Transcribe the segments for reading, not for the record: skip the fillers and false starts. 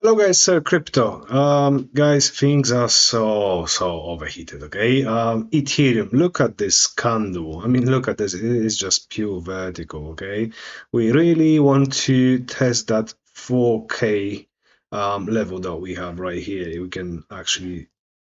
Hello guys, crypto. Guys, things are so overheated. Okay. Ethereum. Look at this candle. I mean, look at this. It is just pure vertical. Okay. We really want to test that 4K level that we have right here. We can actually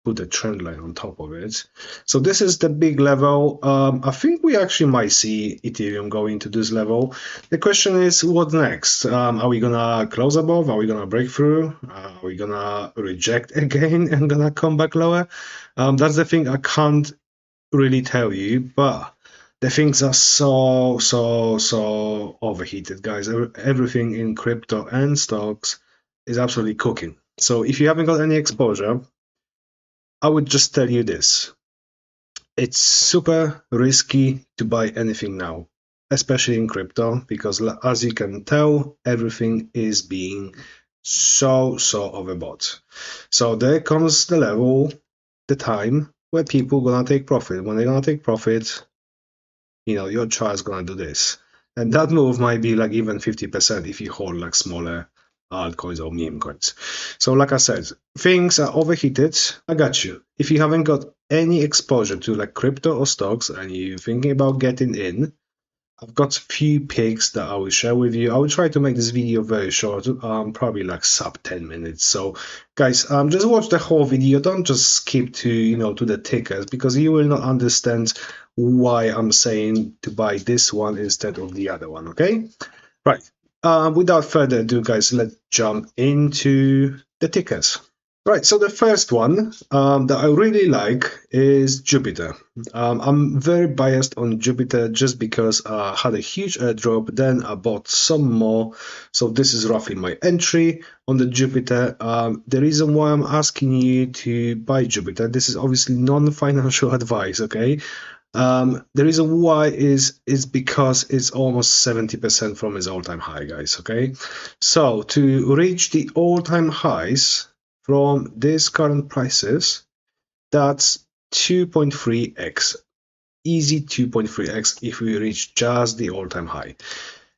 put a trend line on top of it. So this is the big level. I think we actually might see Ethereum going to this level. The question is, what next? Are we gonna close above? Are we gonna break through? Are we gonna reject again and gonna come back lower? That's the thing I can't really tell you, but the things are so overheated, guys. Everything in crypto and stocks is absolutely cooking. So if you haven't got any exposure, I would just tell you this. It's super risky to buy anything now, especially in crypto, because as you can tell, everything is being so overbought. So there comes the level, the time where people gonna take profit. When they're gonna take profit, your chart is gonna do this. And that move might be like even 50% if you hold like smaller altcoins or meme coins. So like I said, things are overheated. I got you. If you haven't got any exposure to like crypto or stocks and you're thinking about getting in, I've got a few picks that I will share with you. I will try to make this video very short, probably like sub 10 minutes. So guys, just watch the whole video. Don't just skip to the tickers, because you will not understand why I'm saying to buy this one instead of the other one, okay? Right. Without further ado, guys, let's jump into the tickers. Right, so the first one that I really like is Jupiter. I'm very biased on Jupiter just because I had a huge airdrop, then I bought some more. So this is roughly my entry on the Jupiter. The reason why I'm asking you to buy Jupiter, this is obviously non-financial advice, okay? The reason why is because it's almost 70% from its all-time high, guys, okay? So to reach the all-time highs from these current prices, that's 2.3x. Easy 2.3x if we reach just the all-time high.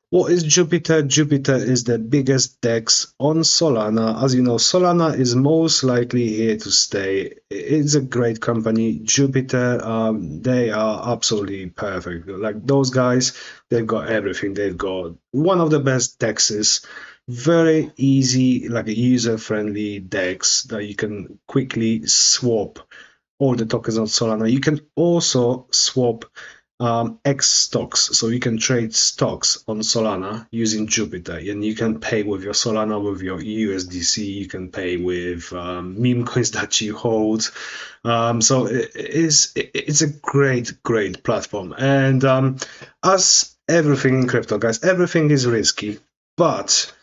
What is Jupiter? Jupiter is the biggest DEX on Solana. As you know, Solana is most likely here to stay. It's a great company. Jupiter, they are absolutely perfect. Like those guys, they've got everything. They've got one of the best DEXs. Very easy, like a user-friendly DEX that you can quickly swap all the tokens on Solana. You can also swap X stocks, so you can trade stocks on Solana using Jupiter, and you can pay with your Solana, with your USDC. You can pay with meme coins that you hold. So it's a great platform. And as everything in crypto, guys, everything is risky, but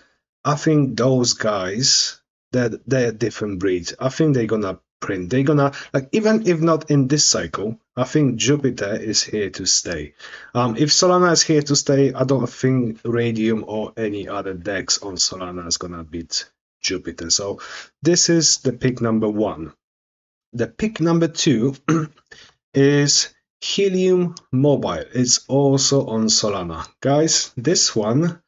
I think those guys, they're a different breed. I think they're gonna print. They're gonna, like, even if not in this cycle, I think Jupiter is here to stay. If Solana is here to stay, I don't think Radium or any other DEX on Solana is gonna beat Jupiter. So this is the pick number one. The pick number two is Helium Mobile. It's also on Solana. Guys, this one,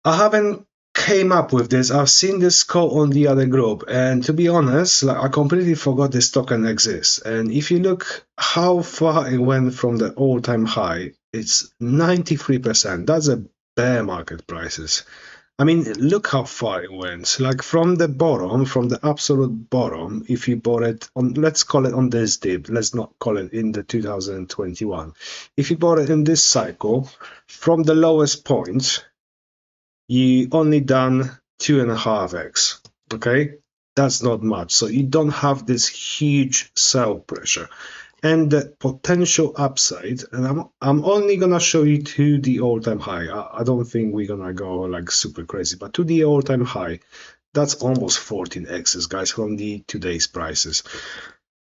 I haven't came up with this. I've seen this quote on the other group, and to be honest, like, I completely forgot this token exists. And if you look how far it went from the all-time high, it's 93%. That's a bear market prices. I mean, look how far it went. Like from the bottom, from the absolute bottom, if you bought it on, let's call it on this dip, let's not call it in the 2021. If you bought it in this cycle, from the lowest point, you only done 2.5x. Okay, that's not much. So you don't have this huge sell pressure, and the potential upside. And I'm only gonna show you to the all-time high. I don't think we're gonna go like super crazy, but to the all-time high, that's almost 14x's, guys, from the today's prices.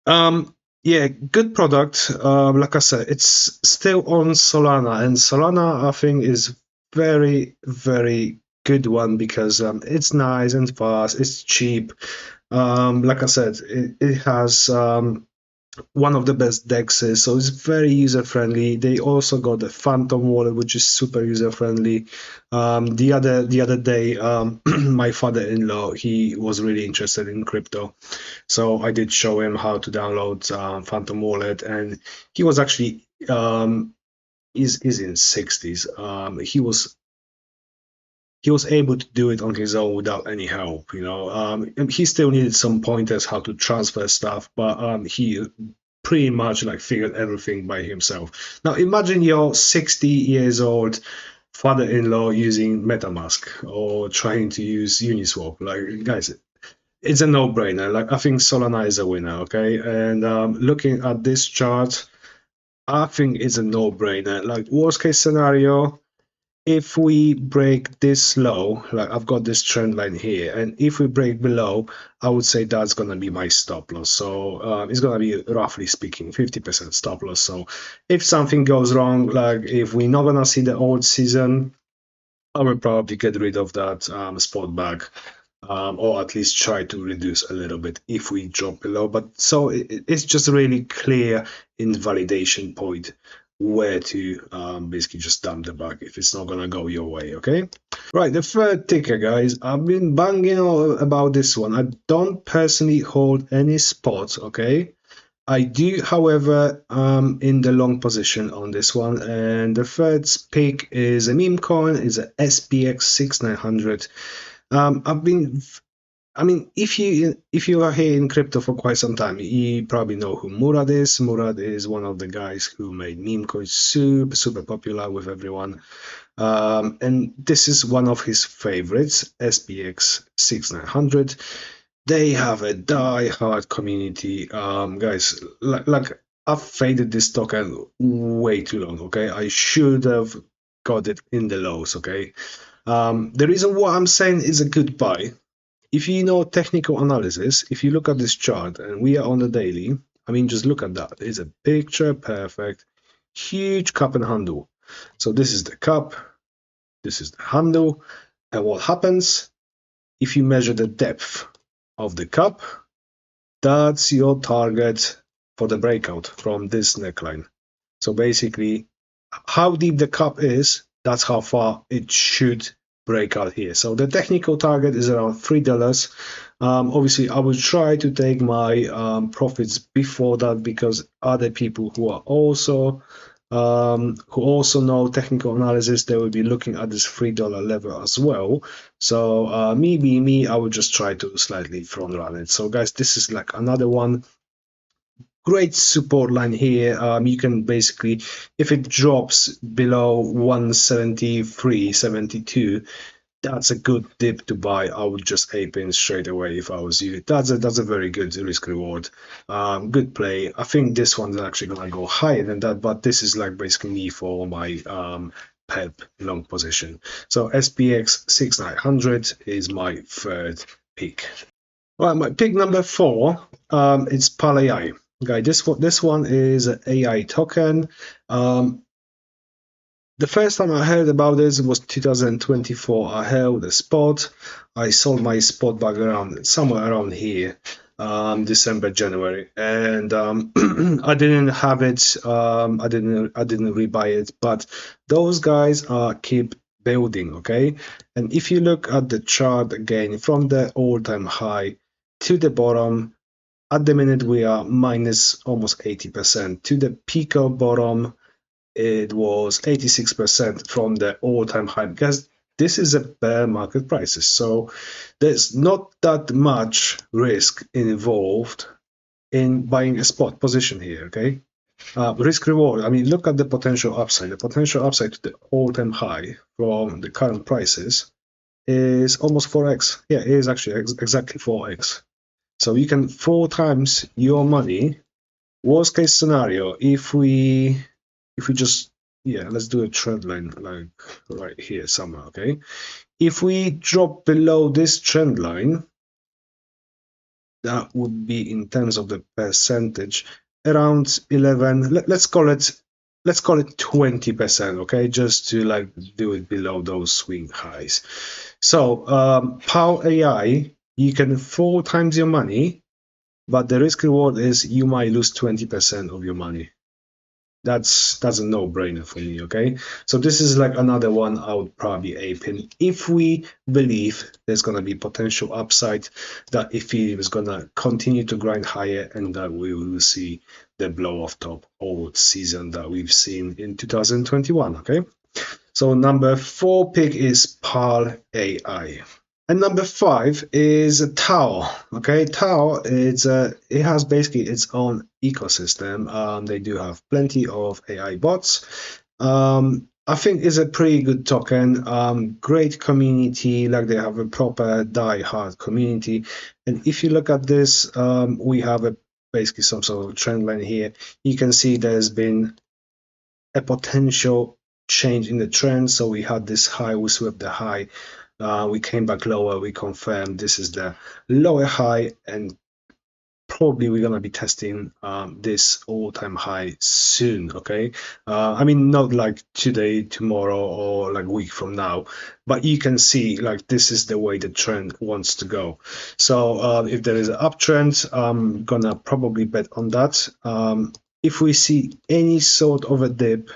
Yeah, good product. Like I said, it's still on Solana, and Solana I think is very good one because it's nice and fast, it's cheap. Like I said, it has one of the best DEXs, so it's very user friendly. They also got the Phantom wallet, which is super user friendly. The other day, my father-in-law, he was really interested in crypto, so I did show him how to download Phantom wallet, and he was actually is in 60s. He was able to do it on his own without any help, you know. And he still needed some pointers how to transfer stuff, but he pretty much like figured everything by himself. Now imagine your 60 years old father-in-law using MetaMask or trying to use Uniswap. Like, guys, it's a no-brainer. Like, I think Solana is a winner, okay? And looking at this chart, I think it's a no-brainer. Like, worst case scenario, if we break this low, like I've got this trend line here, and if we break below, I would say that's gonna be my stop loss. So it's gonna be, roughly speaking, 50% stop loss. So if something goes wrong, like if we're not gonna see the old season, I will probably get rid of that spot bag, or at least try to reduce a little bit if we drop below. But so it's just really clear invalidation point where to basically just dump the bag if it's not gonna go your way. Okay, right, the third ticker, guys, I've been banging on about this one. I don't personally hold any spots, okay. I do, however, in the long position on this one, and the third pick is a meme coin, is a SPX 6900. I mean, if you are here in crypto for quite some time, you probably know who Murad is. Murad is one of the guys who made meme coins super popular with everyone. And this is one of his favorites, SPX 6900. They have a die-hard community, guys. Like I've faded this token way too long. Okay, I should have got it in the lows. Okay, the reason why I'm saying is a good buy. If you know technical analysis, if you look at this chart, and we are on the daily, I mean, just look at that. It's a picture perfect, huge cup and handle. So this is the cup, this is the handle, and what happens if you measure the depth of the cup? That's your target for the breakout from this neckline. So basically, how deep the cup is, that's how far it should break out here. So the technical target is around $3. Obviously, I will try to take my profits before that, because other people who also know technical analysis, they will be looking at this $3 level as well. So me being me, I will just try to slightly front run it. So guys, this is like another one. Great support line here. You can basically, if it drops below 173.72, that's a good dip to buy. I would just ape in straight away if I was you. That's a very good risk reward. Good play. I think this one's actually gonna go higher than that, but this is like basically me for my PEP long position. So SPX 6900 is my third pick. Well, my pick number 4, it's PAAL AI. Okay, this one is an AI token. The first time I heard about this was 2024. I held a spot. I sold my spot back around somewhere around here, December, January, and I didn't have it. I didn't rebuy it, but those guys keep building. Okay, and if you look at the chart again from the all-time high to the bottom, at the minute we are minus almost 80%. To the peak of bottom, it was 86% from the all-time high, because this is a bear market prices. So there's not that much risk involved in buying a spot position here, okay? Risk reward, I mean, look at the potential upside. The potential upside to the all-time high from the current prices is almost 4x. Yeah, it is actually exactly 4x. So you can 4 times your money. Worst case scenario, if we just, yeah, let's do a trend line like right here somewhere, okay? If we drop below this trend line, that would be, in terms of the percentage, around 11. Let's call it 20%, okay? Just to like do it below those swing highs. So PAAL AI, you can 4 times your money but the risk reward is you might lose 20% of your money. That's a no-brainer for me. Okay, so this is like another one I would probably ape in if we believe there's going to be potential upside, that Ethereum is going to continue to grind higher, and that we will see the blow off top all season that we've seen in 2021. Okay, so number 4 pick is PAAL AI. And number 5 is TAO. Okay, TAO it has basically its own ecosystem. They do have plenty of AI bots. I think it's a pretty good token. Great community, like they have a proper die-hard community. And if you look at this, we have basically some sort of trend line here. You can see there's been a potential change in the trend. So we had this high, we swept the high. We came back lower, we confirmed this is the lower high, and probably we're going to be testing this all-time high soon. Okay, I mean, not like today, tomorrow, or like a week from now, but you can see like this is the way the trend wants to go. So if there is an uptrend, I'm gonna probably bet on that. If we see any sort of a dip,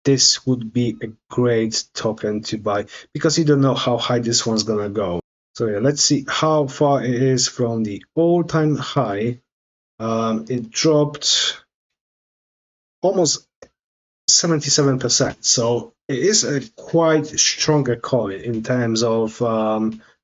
this would be a great token to buy, because you don't know how high this one's gonna go. So yeah, let's see how far it is from the all-time high. It dropped almost 77%. So it is a quite stronger coin in terms of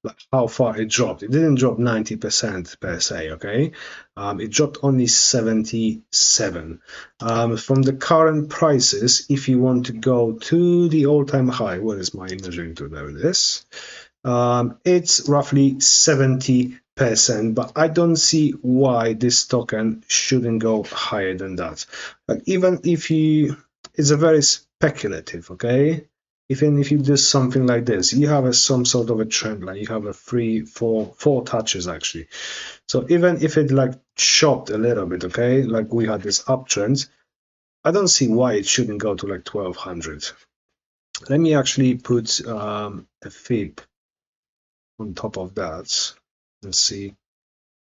like how far it dropped. It didn't drop 90% per se, okay? It dropped only 77. From the current prices, if you want to go to the all-time high, where is my measuring tool? There it is. It's roughly 70%, but I don't see why this token shouldn't go higher than that. Like even if it's a very speculative, okay? Even if you do something like this, you have some sort of a trend line. You have a 4 touches actually. So even if it like chopped a little bit, okay, like we had this uptrend, I don't see why it shouldn't go to like 1200. Let me actually put a fib on top of that. Let's see.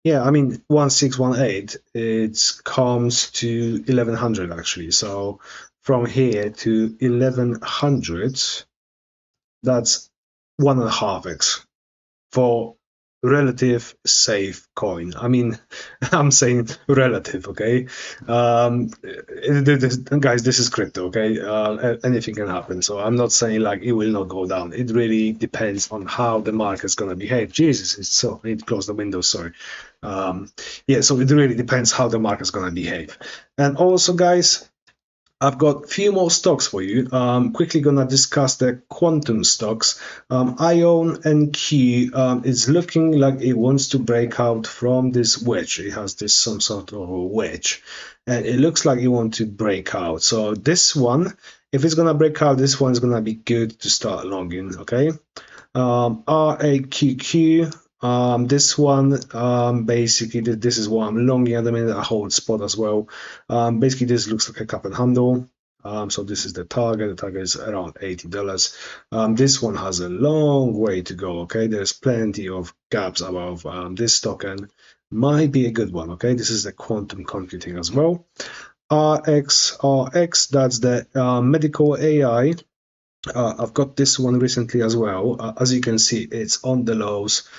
Yeah, I mean 1618. It comes to 1100 actually. So from here to 1100, that's 1.5x for relative safe coin. I mean, I'm saying relative, okay? Guys, this is crypto, okay? Anything can happen. So I'm not saying like it will not go down. It really depends on how the market's gonna behave. Jesus, I need to close the window, sorry. Yeah, so it really depends how the market's gonna behave. And also, guys, I've got a few more stocks for you. Quickly gonna discuss the quantum stocks. IONQ is looking like it wants to break out from this wedge. It has this some sort of a wedge, and it looks like it wants to break out. So this one, if it's gonna break out, this one's gonna be good to start longing. Okay. RAQQ. This one, basically, this is what I'm longing at the minute. I hold spot as well. Basically, this looks like a cup and handle. So this is the target. The target is around $80. This one has a long way to go. Okay, there's plenty of gaps above this token. Might be a good one. Okay, this is the quantum computing as well. RXRX, that's the medical AI. I've got this one recently as well. As you can see, it's on the lows.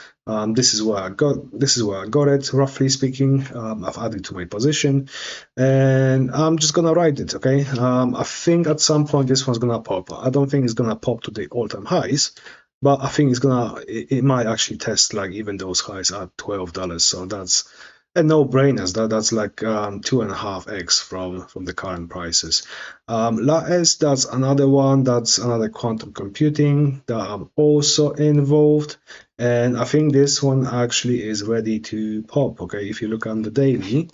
This is where I got it, roughly speaking. I've added to my position, and I'm just gonna ride it. Okay. I think at some point this one's gonna pop. I don't think it's gonna pop to the all-time highs, but I think it might actually test like even those highs at $12. So that's a no-brainer. That's like 2.5x from the current prices. LAES, that's another one. That's another quantum computing that I'm also involved, and I think this one actually is ready to pop. Okay, if you look on the daily,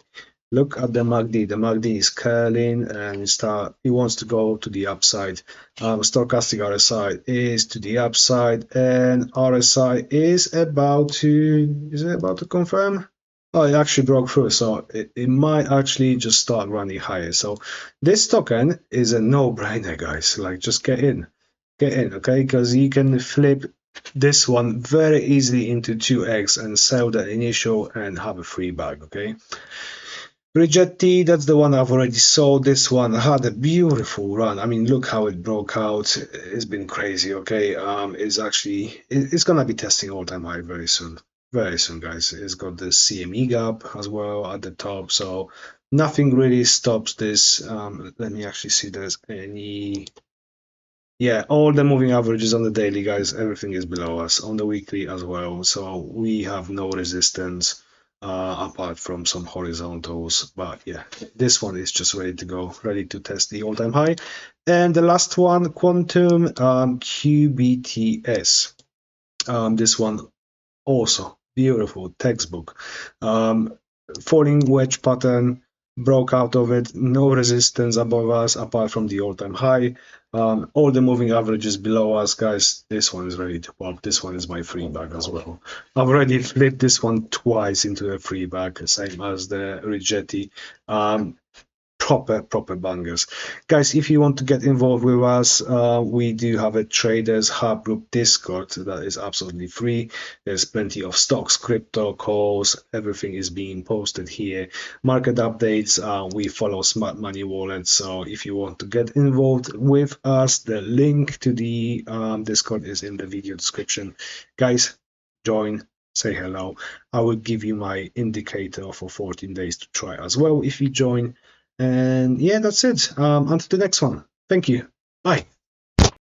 look at the MACD. The MACD is curling and it wants to go to the upside. Stochastic RSI is to the upside, and RSI is about to confirm. Oh, it actually broke through, so it might actually just start running higher. So this token is a no-brainer, guys. Like, just get in, okay? Because you can flip this one very easily into 2x and sell the initial and have a free bag. Okay. RGTI, that's the one I've already sold. This one had a beautiful run. I mean, look how it broke out. It's been crazy. Okay, it's gonna be testing all-time high very soon. Very soon, guys. It's got the CME gap as well at the top, so nothing really stops this. Let me actually see if there's any. Yeah, all the moving averages on the daily, guys, everything is below us on the weekly as well. So we have no resistance apart from some horizontals. But yeah, this one is just ready to go, ready to test the all-time high. And the last one, Quantum QBTS. This one also beautiful textbook. Falling wedge pattern, broke out of it, no resistance above us apart from the all-time high. All the moving averages below us, guys. This one is ready to pop. This one is my free bag as well. I've already flipped this one twice into a free bag, same as the RGTI. Proper bangers, guys. If you want to get involved with us, we do have a traders hub group Discord that is absolutely free. There's plenty of stocks, crypto calls, everything is being posted here, market updates. We follow smart money wallet, so if you want to get involved with us, the link to the Discord is in the video description. Guys, join, say hello. I will give you my indicator for 14 days to try as well if you join. And yeah, that's it. Until the next one. Thank you. Bye.